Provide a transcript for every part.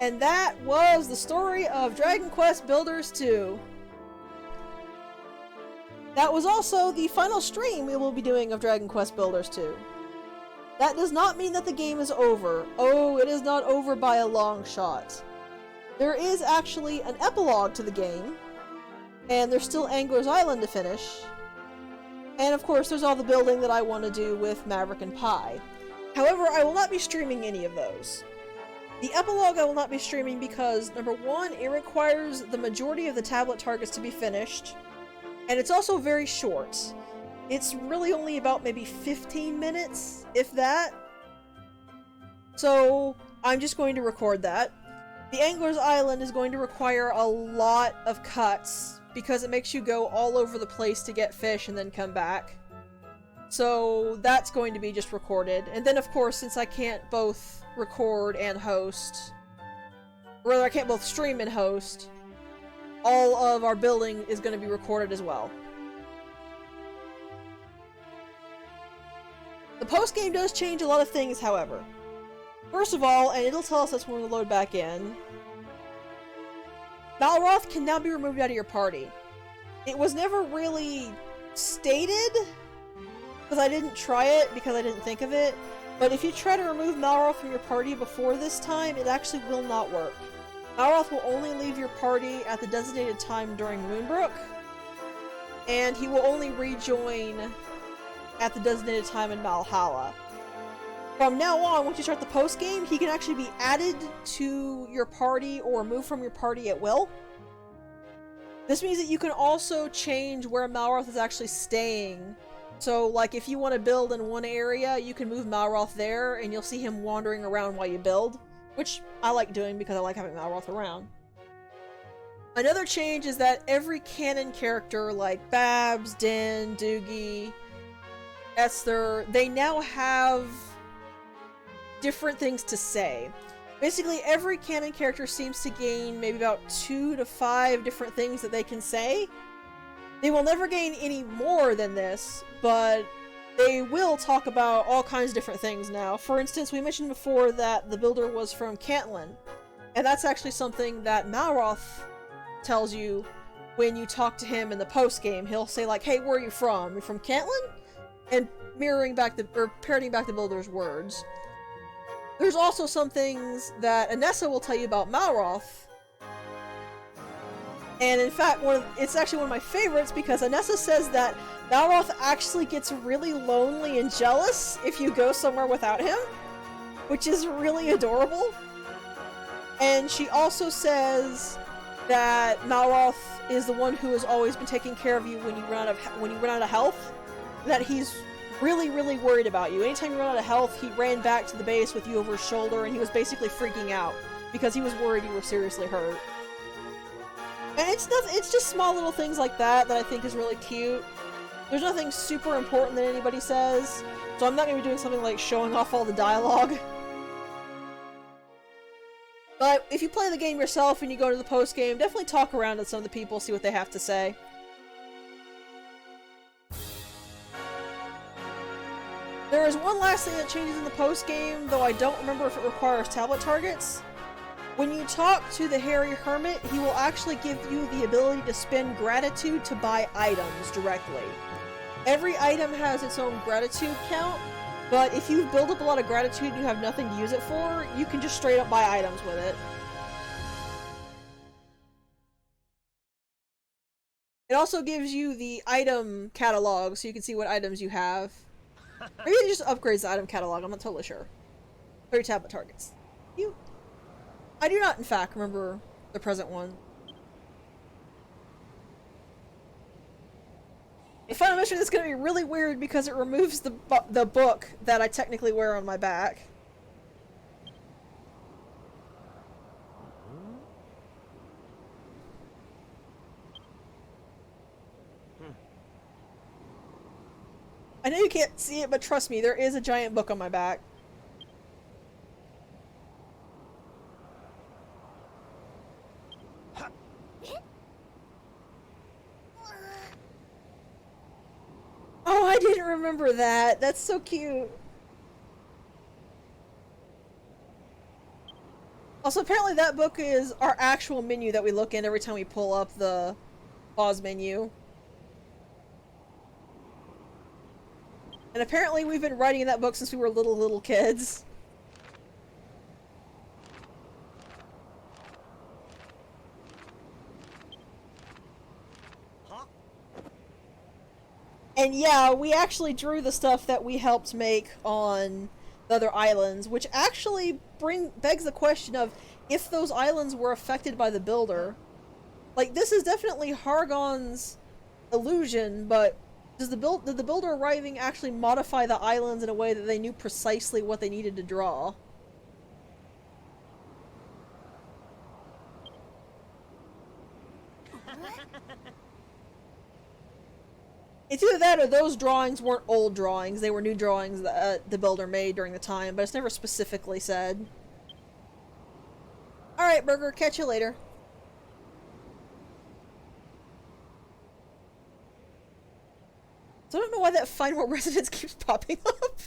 And that was the story of Dragon Quest Builders 2. That was also the final stream we will be doing of Dragon Quest Builders 2. That does not mean that the game is over. Oh, it is not over by a long shot. There is actually an epilogue to the game, and there's still Angler's Island to finish. And of course, there's all the building that I want to do with Maverick and Pi. However, I will not be streaming any of those. The epilogue I will not be streaming because, number one, it requires the majority of the tablet targets to be finished, and it's also very short. It's really only about maybe 15 minutes, if that. So, I'm just going to record that. The Angler's Island is going to require a lot of cuts, because it makes you go all over the place to get fish and then come back. So, that's going to be just recorded. And then, of course, since I can't both record and host, or rather I can't both stream and host, all of our building is going to be recorded as well. The post-game does change a lot of things, however. First of all, and it'll tell us this when we load back in, Malroth can now be removed out of your party. It was never really stated, because I didn't try it, because I didn't think of it, but if you try to remove Malroth from your party before this time, it actually will not work. Malroth will only leave your party at the designated time during Moonbrook, and he will only rejoin at the designated time in Valhalla. From now on, once you start the post-game, he can actually be added to your party or removed from your party at will. This means that you can also change where Malroth is actually staying. So, like, if you want to build in one area, you can move Malroth there, and you'll see him wandering around while you build. Which I like doing because I like having Malroth around. Another change is that every canon character, like Babs, Din, Doogie, Esther, they now have different things to say. Basically, every canon character seems to gain maybe about 2 to 5 different things that they can say. They will never gain any more than this, but they will talk about all kinds of different things now. For instance, we mentioned before that the builder was from Cantlin, and that's actually something that Malroth tells you when you talk to him in the post-game. He'll say like, hey, where are you from? You're from Cantlin? And parroting back the builder's words. There's also some things that Anessa will tell you about Malroth. And in fact, it's actually one of my favorites because Anessa says that Malroth actually gets really lonely and jealous if you go somewhere without him, which is really adorable. And she also says that Malroth is the one who has always been taking care of you when you run out of health. That he's really, really worried about you. Anytime you run out of health, he ran back to the base with you over his shoulder, and he was basically freaking out because he was worried you were seriously hurt. And it's just small little things like that that I think is really cute. There's nothing super important that anybody says, so I'm not going to be doing something like showing off all the dialogue. But if you play the game yourself and you go to the post-game, definitely talk around with some of the people, see what they have to say. There is one last thing that changes in the post-game, though I don't remember if it requires tablet targets. When you talk to the Hairy Hermit, he will actually give you the ability to spend gratitude to buy items directly. Every item has its own gratitude count, but if you build up a lot of gratitude and you have nothing to use it for, you can just straight up buy items with it. It also gives you the item catalog, so you can see what items you have. Maybe it just upgrades the item catalog, I'm not totally sure. For your tablet targets. I do not, in fact, remember the present one. The final mission is going to be really weird because it removes the book that I technically wear on my back. I know you can't see it, but trust me, there is a giant book on my back. Oh, I didn't remember that. That's so cute. Also, apparently that book is our actual menu that we look in every time we pull up the pause menu. And apparently we've been writing in that book since we were little kids. And yeah, we actually drew the stuff that we helped make on the other islands, which actually begs the question of if those islands were affected by the Builder. Like, this is definitely Hargon's illusion, but did the Builder arriving actually modify the islands in a way that they knew precisely what they needed to draw? It's either that or those drawings weren't old drawings. They were new drawings that the Builder made during the time, but it's never specifically said. Alright, Burger, catch you later. So I don't know why that Find More Residence keeps popping up.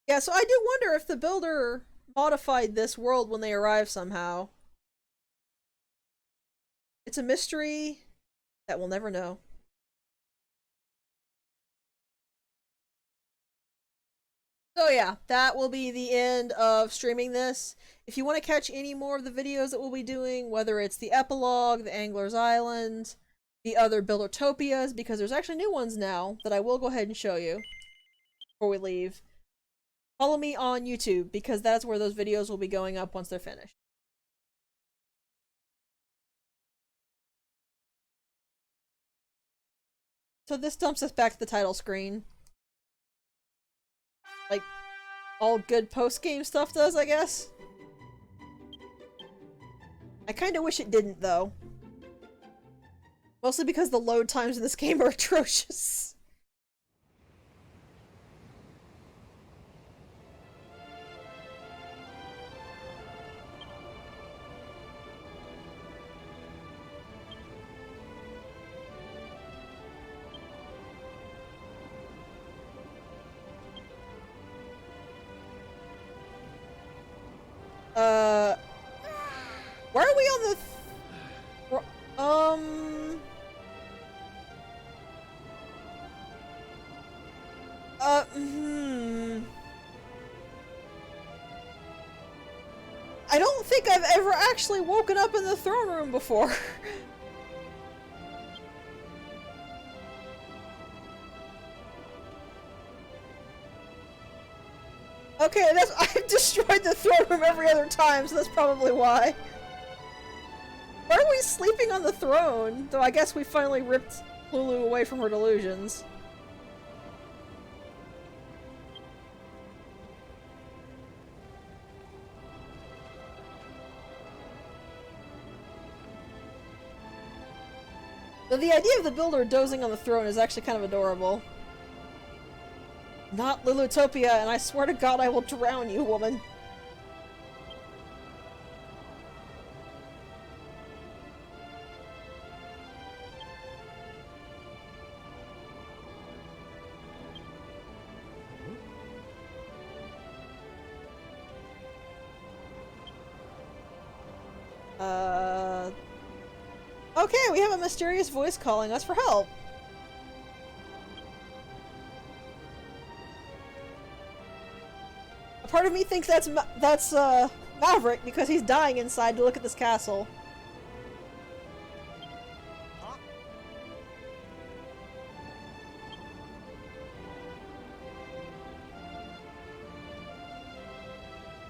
Yeah, so I do wonder if the Builder modified this world when they arrive somehow. It's a mystery that we'll never know. So yeah, that will be the end of streaming this. If you want to catch any more of the videos that we'll be doing, whether it's the epilogue, the Angler's Island, the other Buildertopias, because there's actually new ones now that I will go ahead and show you before we leave. Follow me on YouTube, because that's where those videos will be going up once they're finished. So this dumps us back to the title screen. Like, all good post-game stuff does, I guess? I kinda wish it didn't, though. Mostly because the load times in this game are atrocious. Why are we on the I don't think I've ever actually woken up in the throne room before. Okay, I've destroyed the throne room every other time, so that's probably why. Why are we sleeping on the throne? Though I guess we finally ripped Lulu away from her delusions. Though the idea of the Builder dozing on the throne is actually kind of adorable. Not Lilutopia, and I swear to God I will drown you, woman. Okay, we have a mysterious voice calling us for help. A part of me thinks that's Maverick because he's dying inside to look at this castle.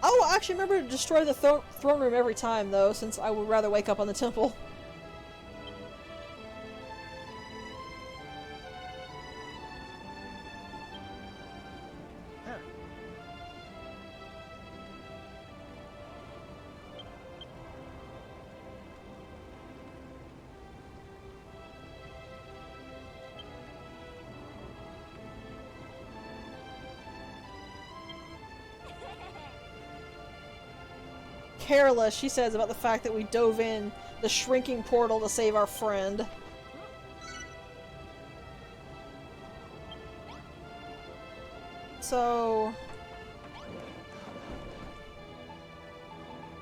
I will actually remember to destroy the throne room every time, though, since I would rather wake up on the temple. Careless, she says, about the fact that we dove in the shrinking portal to save our friend. so...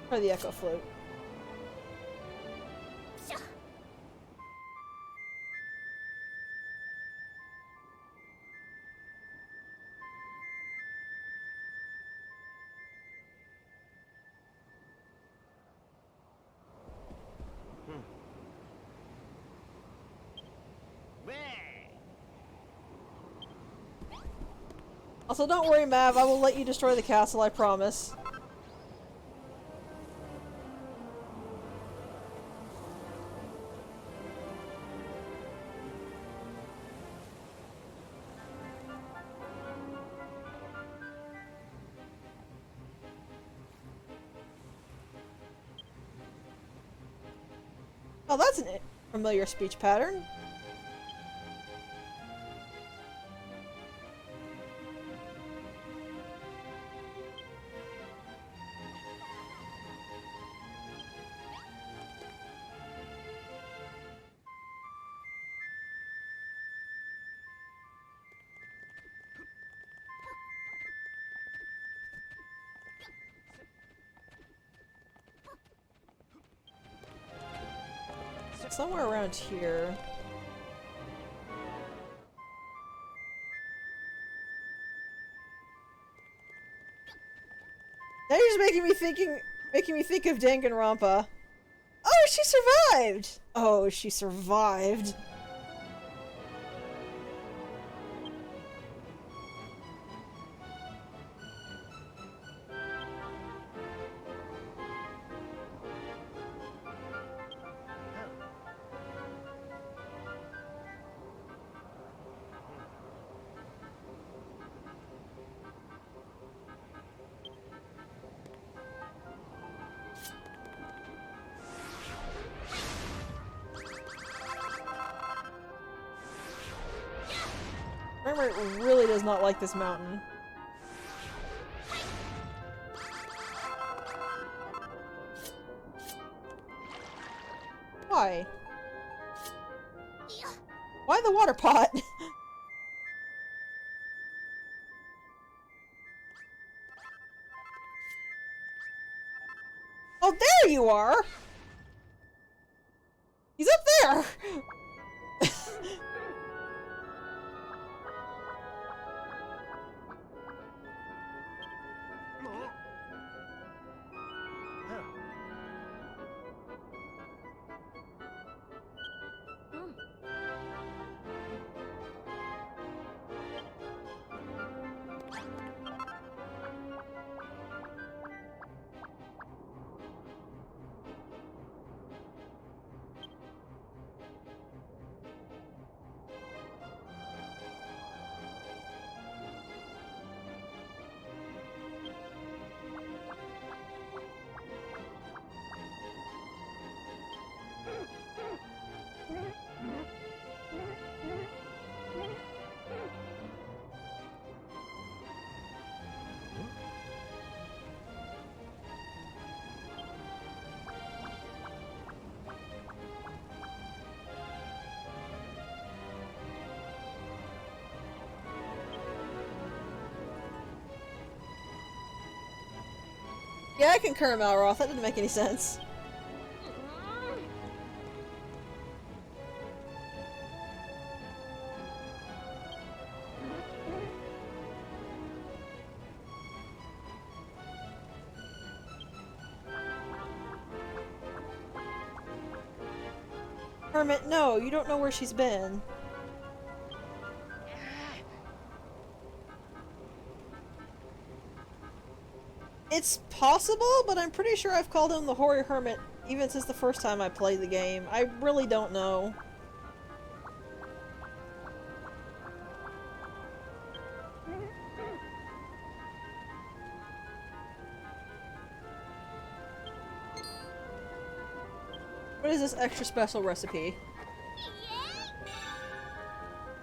Try the Echo Flute. Also, don't worry, Mav, I will let you destroy the castle, I promise. Oh, that's a familiar speech pattern. Somewhere around here. Now you're just making me think of Danganronpa. Oh, she survived! Oh, she survived. Framerate really does not like this mountain. Why? Why the water pot? Oh, there you are! He's up there! Yeah, I concur, Malroth. That didn't make any sense. Hermit, no, you don't know where she's been. It's possible, but I'm pretty sure I've called him the Hoary Hermit even since the first time I played the game. I really don't know. What is this extra special recipe?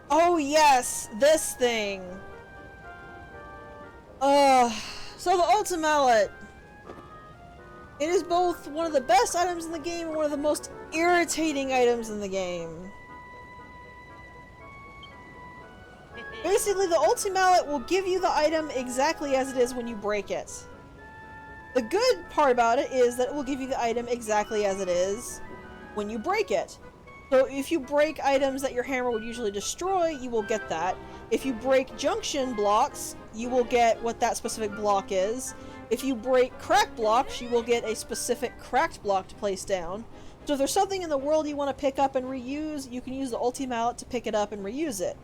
Oh yes! This thing! So the Ultimallet! It is both one of the best items in the game and one of the most irritating items in the game. Basically, the Ulti Mallet will give you the item exactly as it is when you break it. The good part about it is that it will give you the item exactly as it is when you break it. So if you break items that your hammer would usually destroy, you will get that. If you break junction blocks, you will get what that specific block is. If you break cracked blocks, you will get a specific cracked block to place down. So if there's something in the world you want to pick up and reuse, you can use the Ulti Mallet to pick it up and reuse it.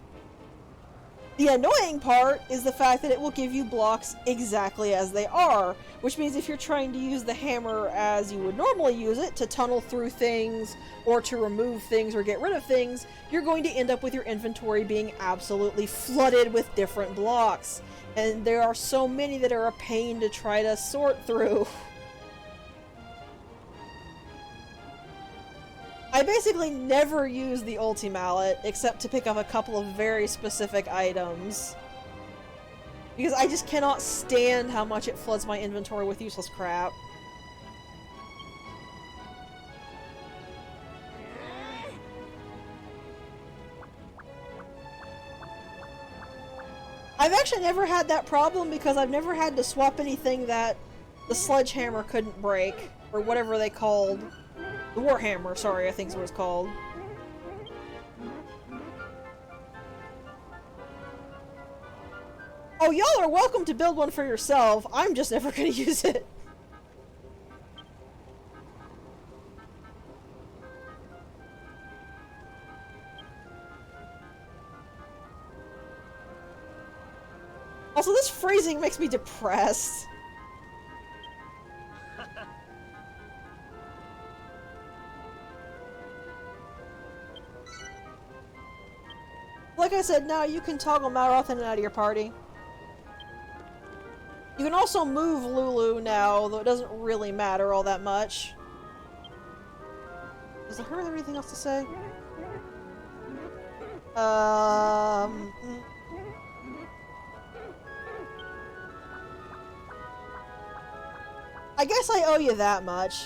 The annoying part is the fact that it will give you blocks exactly as they are, which means if you're trying to use the hammer as you would normally use it, to tunnel through things, or to remove things or get rid of things, you're going to end up with your inventory being absolutely flooded with different blocks. And there are so many that are a pain to try to sort through. I basically never use the Ulti Mallet except to pick up a couple of very specific items. Because I just cannot stand how much it floods my inventory with useless crap. I've actually never had that problem because I've never had to swap anything that the sledgehammer couldn't break, or whatever they called. The Warhammer, sorry, I think is what it's called. Oh, y'all are welcome to build one for yourself. I'm just never gonna use it. Also, this phrasing makes me depressed. Like I said, now you can toggle Malroth in and out of your party. You can also move Lulu now, though it doesn't really matter all that much. Does the her have anything else to say? I guess I owe you that much.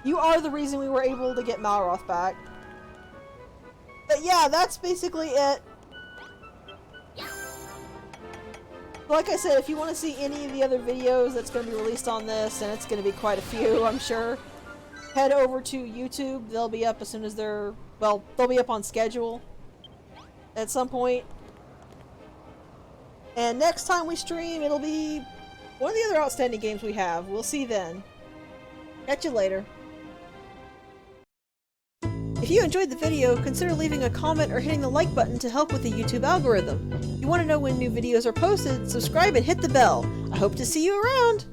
You are the reason we were able to get Malroth back. But yeah, that's basically it. Like I said, if you want to see any of the other videos that's going to be released on this, and it's going to be quite a few, I'm sure, head over to YouTube. They'll be up as soon as they're... well, they'll be up on schedule at some point. And next time we stream, it'll be one of the other outstanding games we have. We'll see then. Catch you later. If you enjoyed the video, consider leaving a comment or hitting the like button to help with the YouTube algorithm. If you want to know when new videos are posted, subscribe and hit the bell. I hope to see you around!